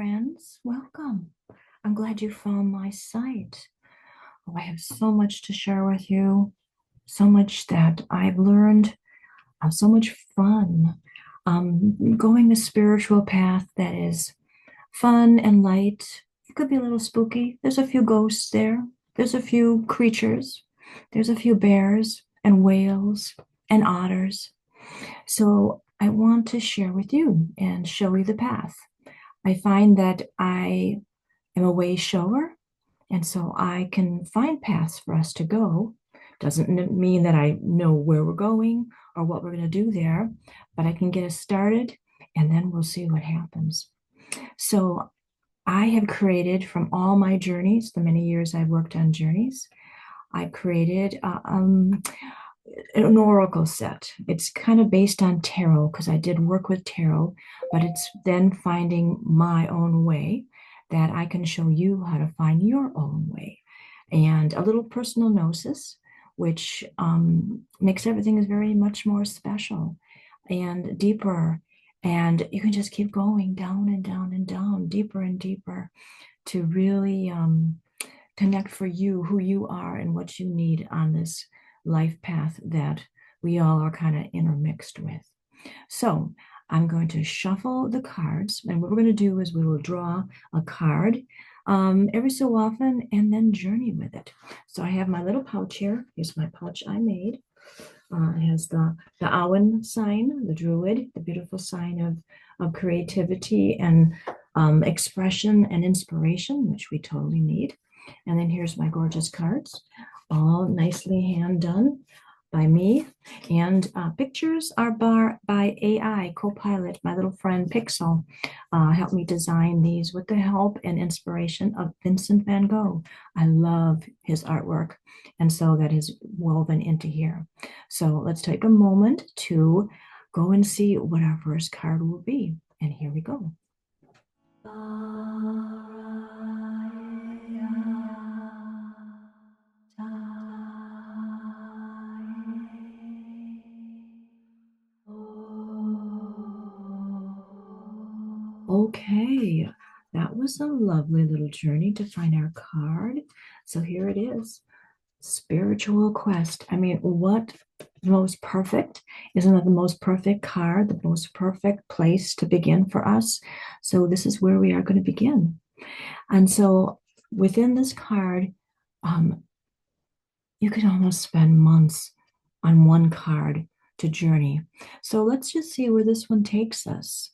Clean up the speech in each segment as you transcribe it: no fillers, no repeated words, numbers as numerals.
friends. Welcome. I'm glad you found my site. Oh, I have so much to share with you, so much that I've learned, so much fun. Going the spiritual path that is fun and light. It could be a little spooky. There's a few ghosts there. There's a few creatures. There's a few bears and whales and otters. So I want to share with you and show you the path. I find that I am a way shower, and so I can find paths for us to go. Doesn't mean that I know where we're going or what we're going to do there, but I can get us started and then we'll see what happens. So I have created from all my journeys, the many years I've worked on journeys, I've created an oracle set. It's kind of based on tarot because I did work with tarot, but it's then finding my own way that I can show you how to find your own way. And a little personal gnosis, which makes everything very much more special and deeper. And you can just keep going down and down and down, deeper and deeper to really connect for you, who you are and what you need on this life path that we all are kind of intermixed with. So I'm going to shuffle the cards, and what we're going to do is we will draw a card every so often and then journey with it. So I have my little pouch here. Here's my pouch I made. It has the Awen sign, the Druid, the beautiful sign of creativity and expression and inspiration, which we totally need. And then here's my gorgeous cards, all nicely hand done by me. And pictures are by AI, Copilot, my little friend Pixel, helped me design these with the help and inspiration of Vincent van Gogh. I love his artwork, and so that is woven into here. So let's take a moment to go and see what our first card will be. And here we go. Okay, that was a lovely little journey to find our card. So here it is, Spiritual Quest. I mean, what most perfect? Isn't that the most perfect card, the most perfect place to begin for us? So this is where we are going to begin. And so within this card, you could almost spend months on one card to journey. So let's just see where this one takes us,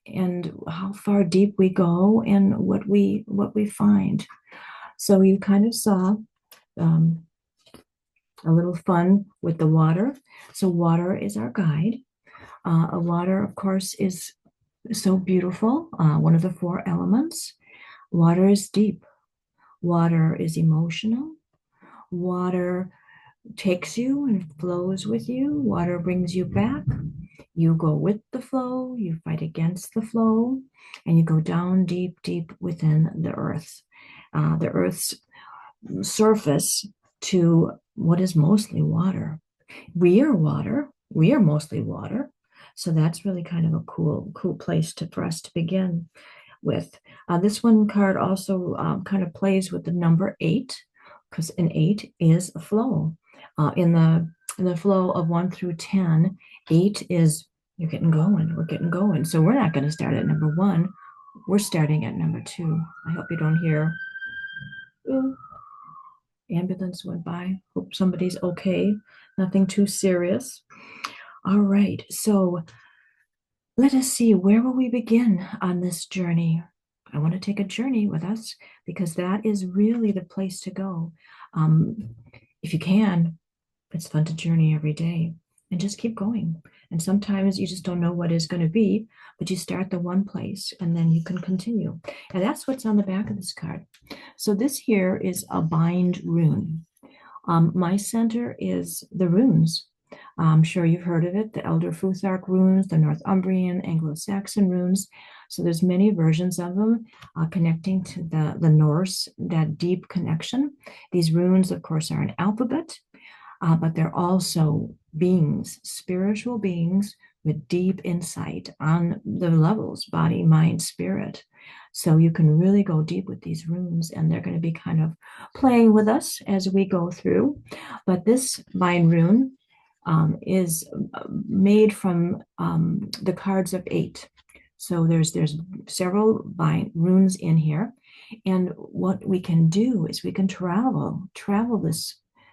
and how far deep we go and what we find. So you kind of saw a little fun with the water. So water is our guide. Water, of course, is so beautiful. One of the four elements. Water is deep. Water is emotional. Water takes you and flows with you. Water brings you back. You go with the flow, you fight against the flow, and you go down deep, deep within the earth's surface to what is mostly water. We are water. We are mostly water. So that's really kind of a cool place for us to begin with. This one card also kind of plays with the number 8, because an 8 is a flow. In the flow of 1 through 10, 8 is you're getting going. We're getting going. So we're not going to start at number 1. We're starting at number 2. I hope you don't hear. Ooh, ambulance went by. Hope somebody's okay. Nothing too serious. All right. So let us see, where will we begin on this journey? I want to take a journey with us because that is really the place to go. If you can, it's fun to journey every day and just keep going. And sometimes you just don't know what is going to be, but you start the one place and then you can continue. And that's what's on the back of this card. So this here is a bind rune. My center is the runes. I'm sure you've heard of it, the Elder Futhark runes, the Northumbrian, Anglo-Saxon runes. So there's many versions of them connecting to the Norse, that deep connection. These runes, of course, are an alphabet, but they're also beings, spiritual beings with deep insight on the levels, body, mind, spirit. So you can really go deep with these runes, and they're going to be kind of playing with us as we go through. But this mind rune is made from the cards of 8. So there's several runes in here, and what we can do is we can travel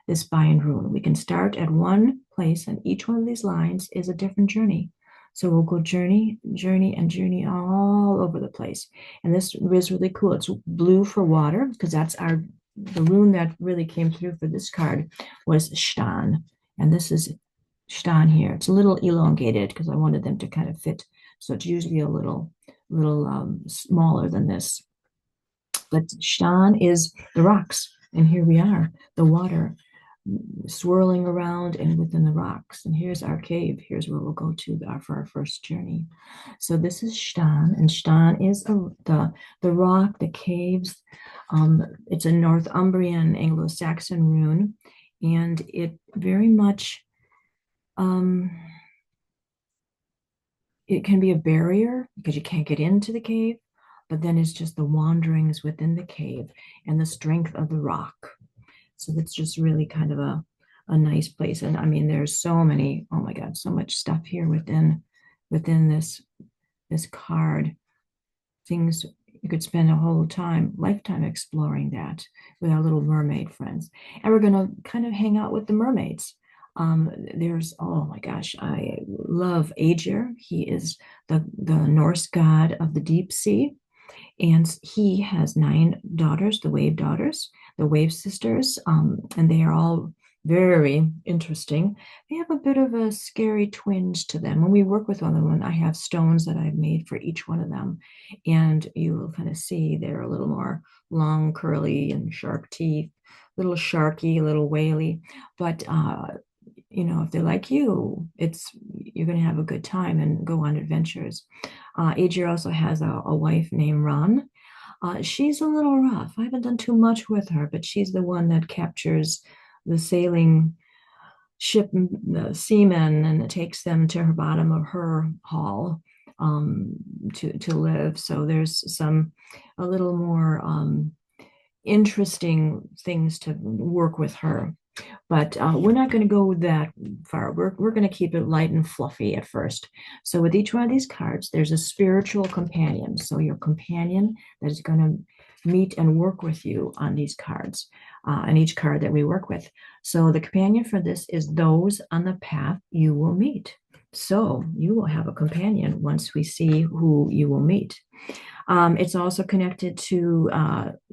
this bind rune. We can start at one place, and each one of these lines is a different journey. So we'll go journey, journey, and journey all over the place. And this is really cool. It's blue for water, because that's the rune that really came through for this card was Stan. And this is Stan here. It's a little elongated because I wanted them to kind of fit. So it's usually a little smaller than this. But Stan is the rocks. And here we are, the water swirling around and within the rocks. And here's our cave. Here's where we'll go to for our first journey. So this is Stan, and Stan is the rock, the caves. It's a Northumbrian Anglo-Saxon rune, and it very much it can be a barrier because you can't get into the cave, but then it's just the wanderings within the cave and the strength of the rock. So that's just really kind of a nice place. And I mean, there's so many, oh my God, so much stuff here within this card. Things you could spend a whole lifetime exploring that with our little mermaid friends. And we're going to kind of hang out with the mermaids. There's, oh my gosh, I love Aegir. He is the Norse god of the deep sea. And he has 9 daughters, the wave sisters, and they are all very interesting. They have a bit of a scary twinge to them. When we work with one of them, I have stones that I've made for each one of them, and you will kind of see they're a little more long, curly, and sharp teeth, little sharky, little whaley, but if they're like you, you're going to have a good time and go on adventures. Aegir also has a wife named Ran. She's a little rough. I haven't done too much with her, but she's the one that captures the sailing ship, the seamen, and takes them to her bottom of her hall to live. So there's a little more interesting things to work with her. But we're not going to go that far. We're going to keep it light and fluffy at first. So with each one of these cards, there's a spiritual companion. So your companion that is going to meet and work with you on these cards, on each card that we work with. So the companion for this is those on the path you will meet. So you will have a companion once we see who you will meet. It's also connected to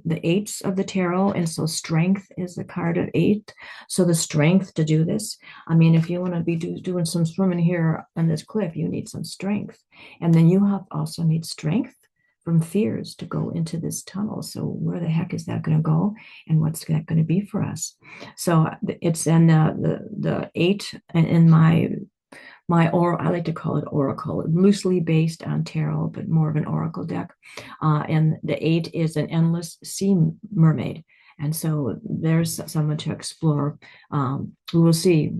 the 8s of the tarot. And so strength is the card of 8. So the strength to do this. I mean, if you want to be doing some swimming here on this cliff, you need some strength. And then you also need strength from fears to go into this tunnel. So where the heck is that going to go? And what's that going to be for us? So it's in the 8 in I like to call it oracle, loosely based on tarot, but more of an oracle deck. And the 8 is an endless sea mermaid. And so there's someone to explore. We will see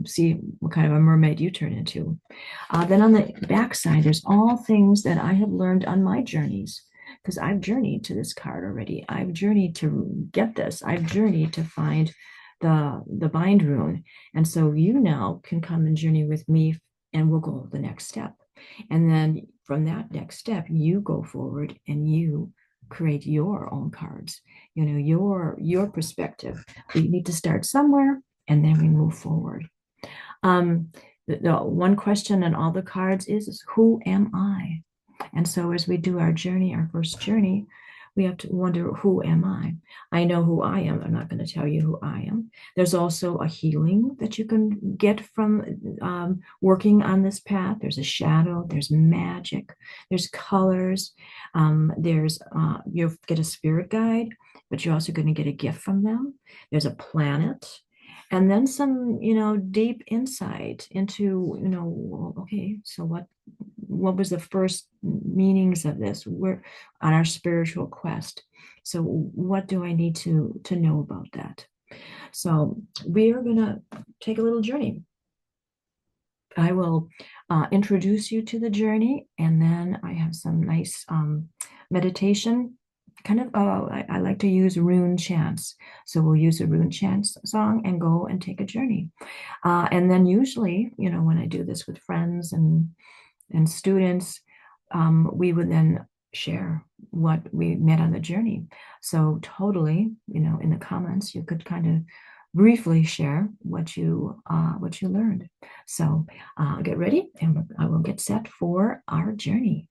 what kind of a mermaid you turn into. Then on the back side, there's all things that I have learned on my journeys, because I've journeyed to this card already. I've journeyed to get this. I've journeyed to find the bind rune. And so you now can come and journey with me, and we'll go the next step. And then from that next step, you go forward and you create your own cards, your perspective. We need to start somewhere, and then we move forward. The one question in all the cards is who am I? And so as we do our first journey, we have to wonder, who am I? I know who I am. I'm not going to tell you who I am. There's also a healing that you can get from working on this path. There's a shadow, there's magic, there's colors, you get a spirit guide, but you're also going to get a gift from them. There's a planet. And then some, deep insight into, okay, so what was the first meanings of this? We're on our spiritual quest. So what do I need to know about that? So we are going to take a little journey. I will introduce you to the journey, and then I have some nice meditation. Kind of, I like to use rune chants. So we'll use a rune chants song and go and take a journey. And then usually, when I do this with friends and students, we would then share what we met on the journey. So totally, in the comments, you could kind of briefly share what you learned. So get ready, and I will get set for our journey.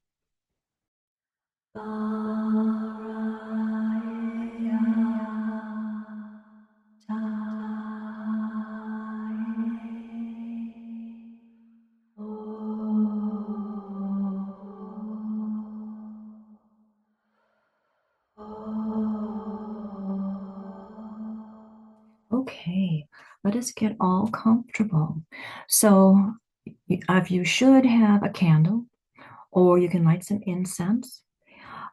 Okay, let us get all comfortable. So, if you should have a candle, or you can light some incense.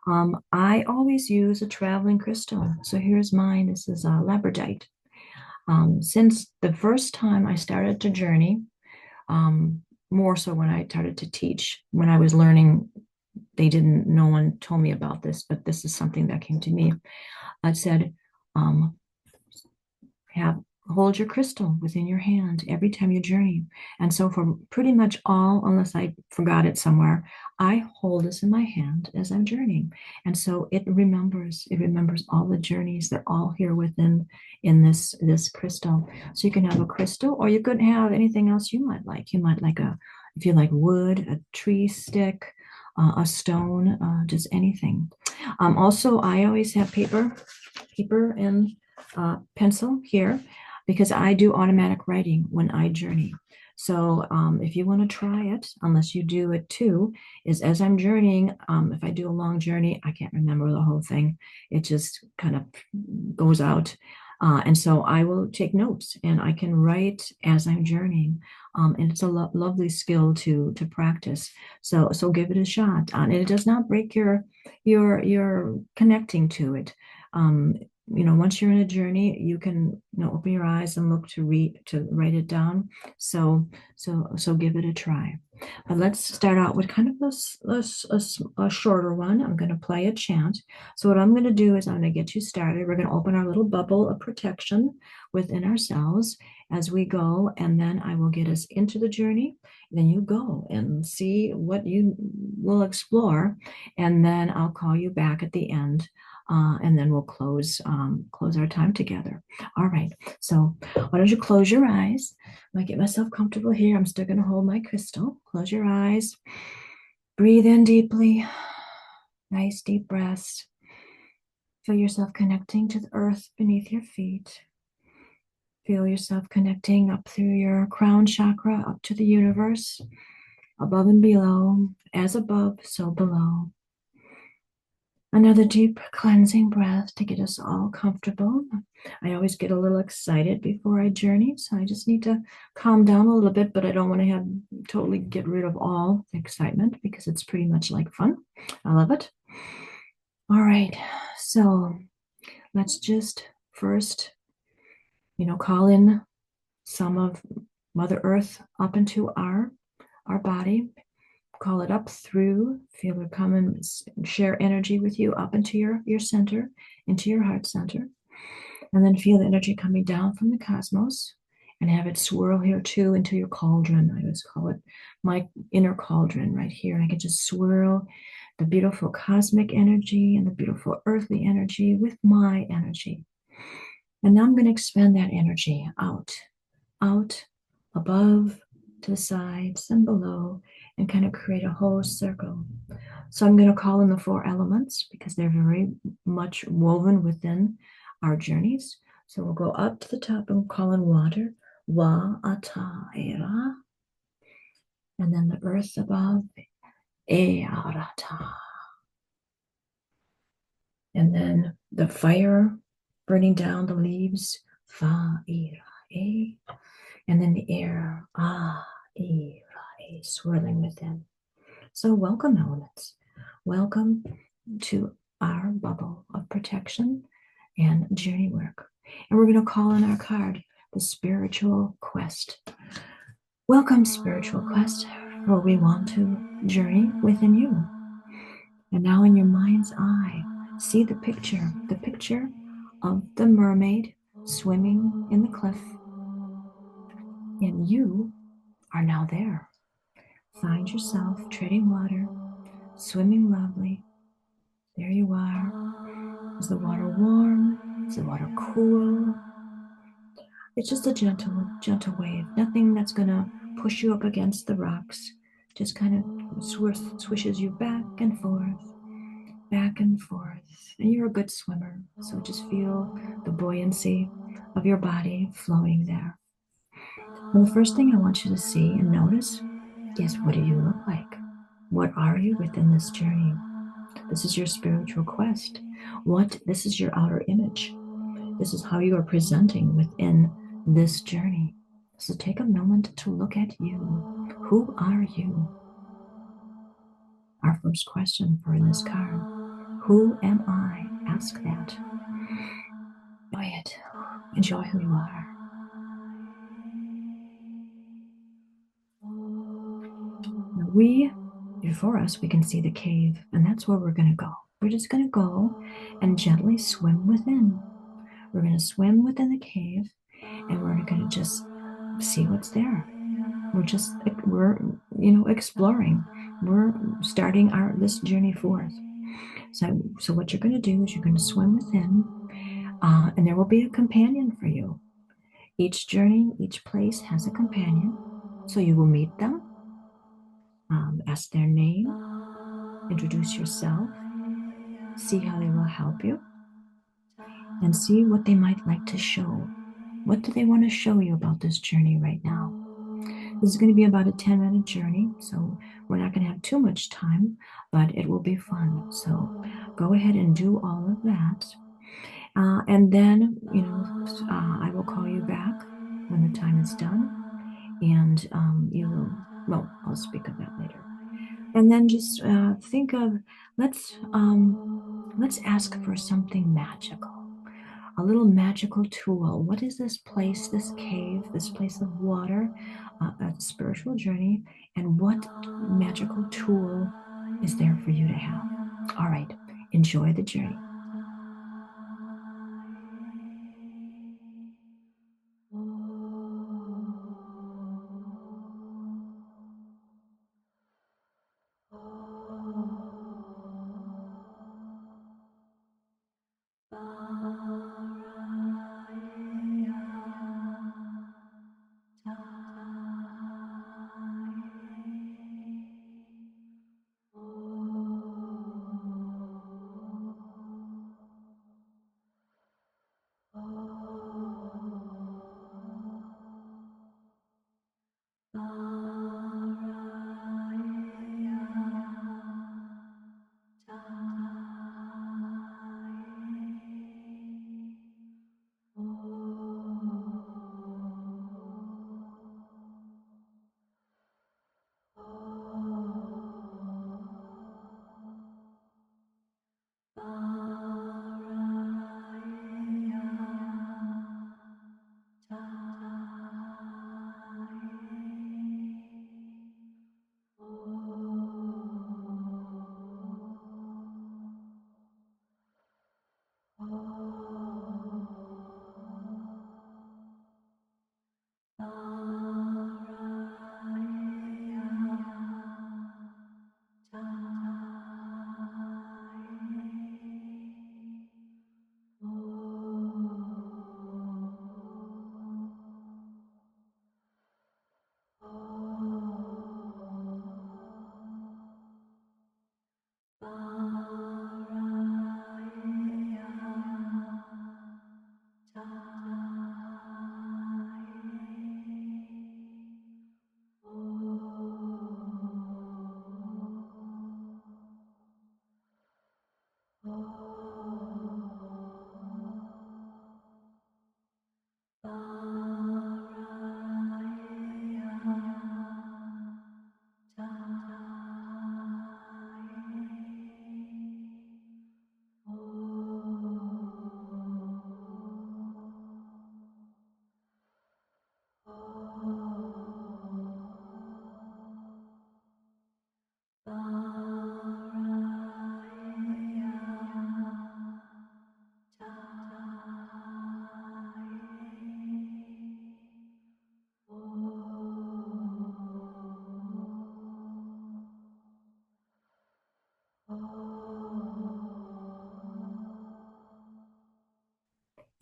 I always use a traveling crystal. So here's mine. This is a labradorite. Since the first time I started to journey, more so when I started to teach, when I was learning, no one told me about this, but this is something that came to me. I said, um, have hold your crystal within your hand every time you journey. And so for pretty much all, unless I forgot it somewhere, I hold this in my hand as I'm journeying. And so it remembers all the journeys. They're all here within in this crystal. So you can have a crystal, or you could have anything else you might like. You might like if you like wood, a tree stick, a stone, just anything. Also, I always have paper and pencil here, because I do automatic writing when I journey. So if you want to try it, unless you do it too, is as I'm journeying, if I do a long journey, I can't remember the whole thing. It just kind of goes out. And so I will take notes, and I can write as I'm journeying. And it's a lovely skill to practice. So give it a shot. And it does not break your connecting to it. Once you're in a journey, you can, open your eyes and look to write it down. So give it a try. But let's start out with kind of a shorter one. I'm going to play a chant. So what I'm going to do is I'm going to get you started. We're going to open our little bubble of protection within ourselves as we go, and then I will get us into the journey. Then you go and see what you will explore, and then I'll call you back at the end. And then we'll close our time together. All right. So why don't you close your eyes? I get myself comfortable here. I'm still going to hold my crystal. Close your eyes. Breathe in deeply. Nice deep breaths. Feel yourself connecting to the earth beneath your feet. Feel yourself connecting up through your crown chakra, up to the universe, above and below. As above, so below. Another deep cleansing breath to get us all comfortable. I always get a little excited before I journey, so I just need to calm down a little bit, but I don't want to totally get rid of all the excitement, because it's pretty much like fun. I love it. All right, so let's just first, call in some of Mother Earth up into our body. Call it up through, feel it come and share energy with you up into your center, into your heart center. And then feel the energy coming down from the cosmos, and have it swirl here too into your cauldron. I always call it my inner cauldron right here. And I can just swirl the beautiful cosmic energy and the beautiful earthly energy with my energy. And now I'm going to expand that energy out, above, to the sides and below, and kind of create a whole circle. So I'm going to call in the 4 elements, because they're very much woven within our journeys. So we'll go up to the top and call in water, wa, ata, era. And then the earth above, e, arata. And then the fire burning down the leaves, fa, ira, e. And then the air, ah, e, ra, e, swirling within. So welcome, elements. Welcome to our bubble of protection and journey work. And we're going to call in our card, the spiritual quest. Welcome, spiritual quest, for we want to journey within you. And now, in your mind's eye, see the picture of the mermaid swimming in the cliff. And you are now there. Find yourself treading water, swimming lovely. There you are. Is the water warm? Is the water cool? It's just a gentle wave. Nothing that's gonna push you up against the rocks. Just kind of swishes you back and forth, back and forth. And you're a good swimmer. So just feel the buoyancy of your body flowing there. Well, the first thing I want you to see and notice is, what do you look like? What are you within this journey? This is your spiritual quest. This is your outer image. This is how you are presenting within this journey. So take a moment to look at you. Who are you? Our first question for this card. Who am I? Ask that. Enjoy it. Enjoy who you are. Now before us, we can see the cave, and that's where we're going to go. We're just going to go and gently swim within. We're going to swim within the cave, and we're going to just see what's there. We're exploring. We're starting this journey forth. So what you're going to do is you're going to swim within, and there will be a companion for you. Each journey, each place has a companion. So you will meet them, ask their name, introduce yourself, see how they will help you, and see what they might like to show. What do they want to show you about this journey right now? This is going to be about a 10-minute journey, so we're not going to have too much time, but it will be fun. So go ahead and do all of that. And then, I will call you back when the time is done, and I'll speak of that later. And then just think of, let's ask for something magical, a little magical tool. What is this place, this cave, this place of water, a spiritual journey, and what magical tool is there for you to have? All right, enjoy the journey.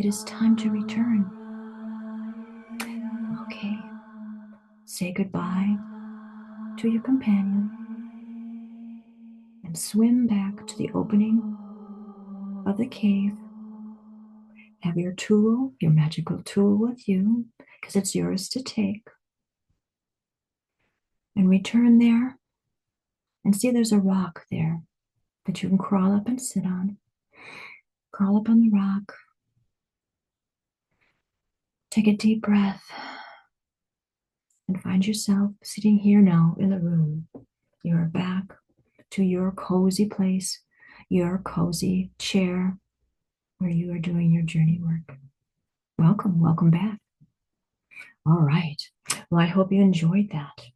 It is time to return. Okay. Say goodbye to your companion and swim back to the opening of the cave. Have your tool, your magical tool with you, because it's yours to take. And return there and see there's a rock there that you can crawl up and sit on. Crawl up on the rock. Take a deep breath and find yourself sitting here now in the room. You are back to your cozy place, your cozy chair where you are doing your journey work. Welcome, welcome back. All right. Well, I hope you enjoyed that.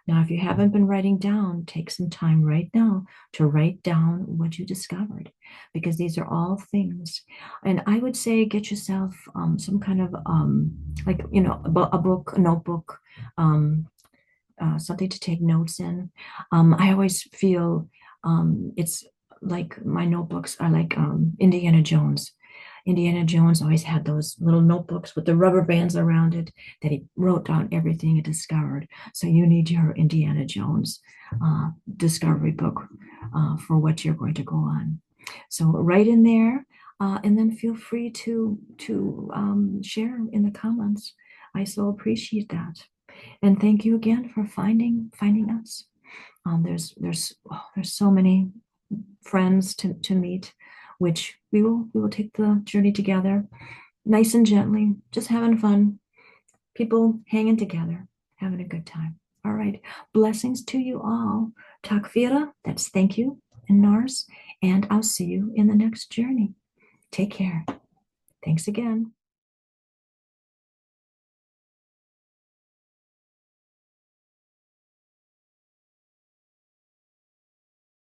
Now, if you haven't been writing down, take some time right now to write down what you discovered, because these are all things. And I would say get yourself some kind of like, a book, a notebook, um, something to take notes in. I always feel it's like my notebooks are like Indiana Jones. Indiana Jones always had those little notebooks with the rubber bands around it that he wrote down everything he discovered. So you need your Indiana Jones discovery book for what you're going to go on. So write in there, and then feel free to share in the comments. I so appreciate that. And thank you again for finding us. There's so many friends to meet, which we will take the journey together, nice and gently, just having fun. People hanging together, having a good time. All right. Blessings to you all. Takvira, that's thank you in Norse, and I'll see you in the next journey. Take care. Thanks again.